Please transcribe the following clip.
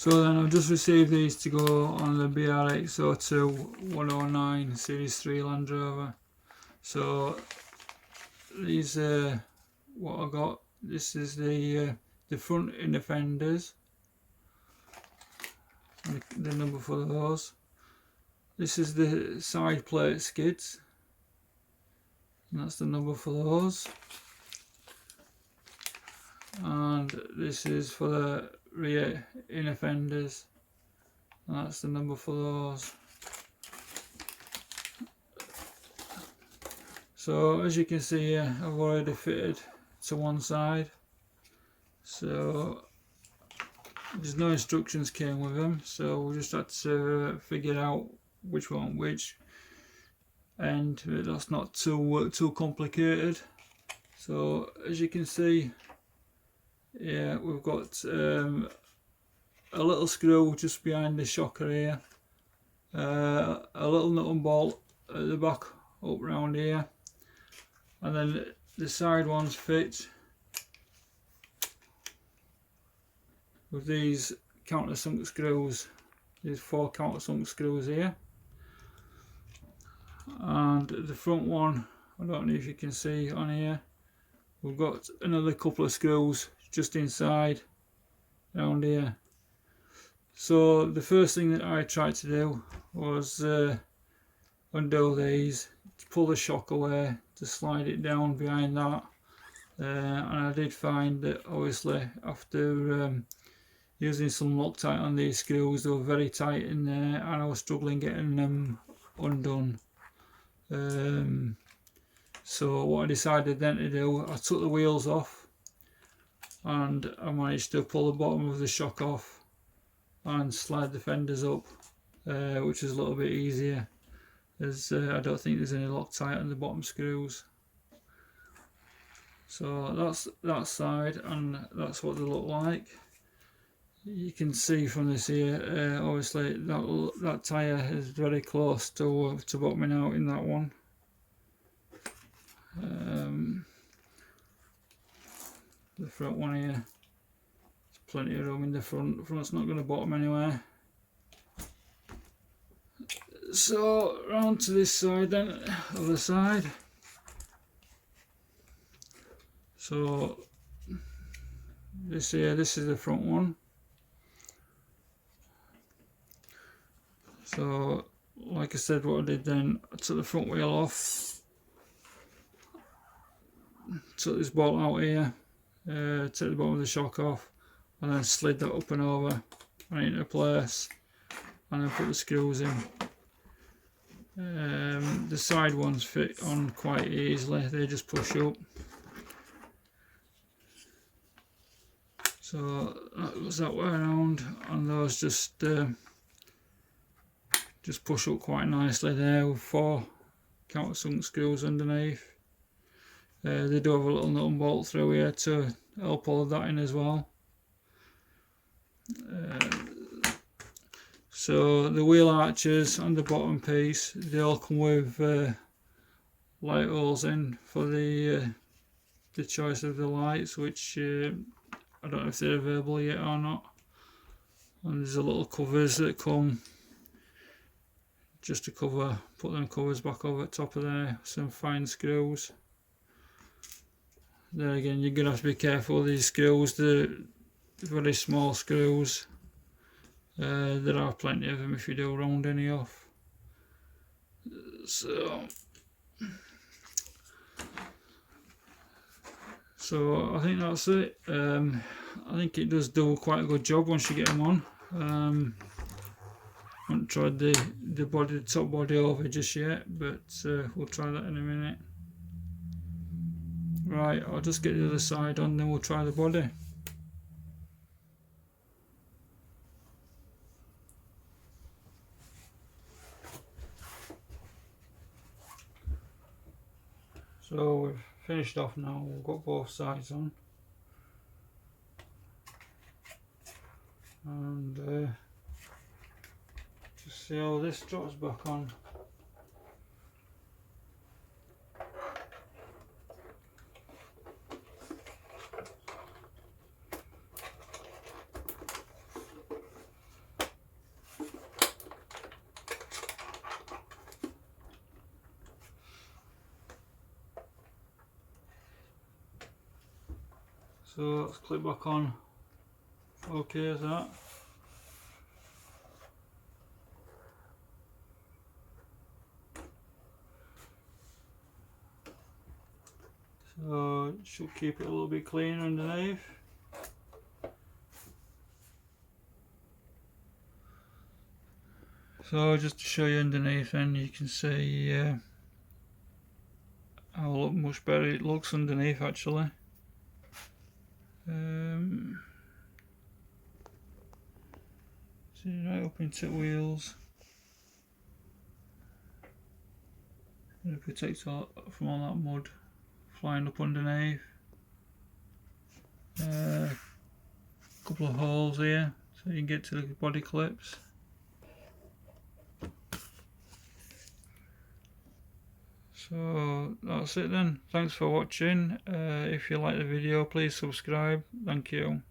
So then I've just received these to go on the BRX02 109 Series 3 Land Rover. So these are what I got. This is the front inner fenders, the number for those. This is the side plate skids, and that's the number for those. And this is for the rear inner fenders, and that's the number for those. So as you can see here, I've already fitted to one side, so there's no instructions came with them, so we just had to figure out which one which, and that's not too complicated. So as you can see, yeah, we've got a little screw just behind the shocker here, a little nut and bolt at the back up round here, and then the side ones fit with these countersunk screws. These 4 countersunk screws here, and the front one, I don't know if you can see on here, we've got another couple of screws just inside down here. So the first thing that I tried to do was undo these, to pull the shock away, to slide it down behind that, and I did find that obviously after using some Loctite on these screws, they were very tight in there and I was struggling getting them undone. So what I decided then to do, I took the wheels off and I managed to pull the bottom of the shock off and slide the fenders up, which is a little bit easier, as I don't think there's any Loctite on the bottom screws. So that's that side, and that's what they look like. You can see from this here, obviously that tyre is very close to bottoming out in that one. The front one here, there's plenty of room in the front. Front's not going to bottom anywhere. So round to this side then, other side. So this here, this is the front one. So like I said, what I did then, I took the front wheel off, took this bolt out here, took the bottom of the shock off, and then slid that up and over and into place, and then put the screws in. The side ones fit on quite easily, they just push up. So that was that way around, and those just push up quite nicely there with 4 countersunk screws underneath. They do have a little nut and bolt through here to help all of that in as well. So the wheel arches and the bottom piece, they all come with light holes in for the choice of the lights, which I don't know if they're available yet or not. And there's a little covers that come just to cover, put them covers back over the top of there, some fine screws. There again, you're going to have to be careful with these screws, they're very small screws. There are plenty of them if you do round any off. So I think that's it. I think it does do quite a good job once you get them on. I haven't tried the top body over just yet, but we'll try that in a minute. Right, I'll just get the other side on, then we'll try the body. So we've finished off now, we've got both sides on. And just see how this drops back on. So let's click back on. Okay, is that. So it should keep it a little bit cleaner underneath. So just to show you underneath, and you can see how much better it looks underneath actually. See, right up into wheels. It protects all from all that mud flying up underneath. Couple of holes here so you can get to the body clips. So that's it then. Thanks for watching. If you like the video, please subscribe. Thank you.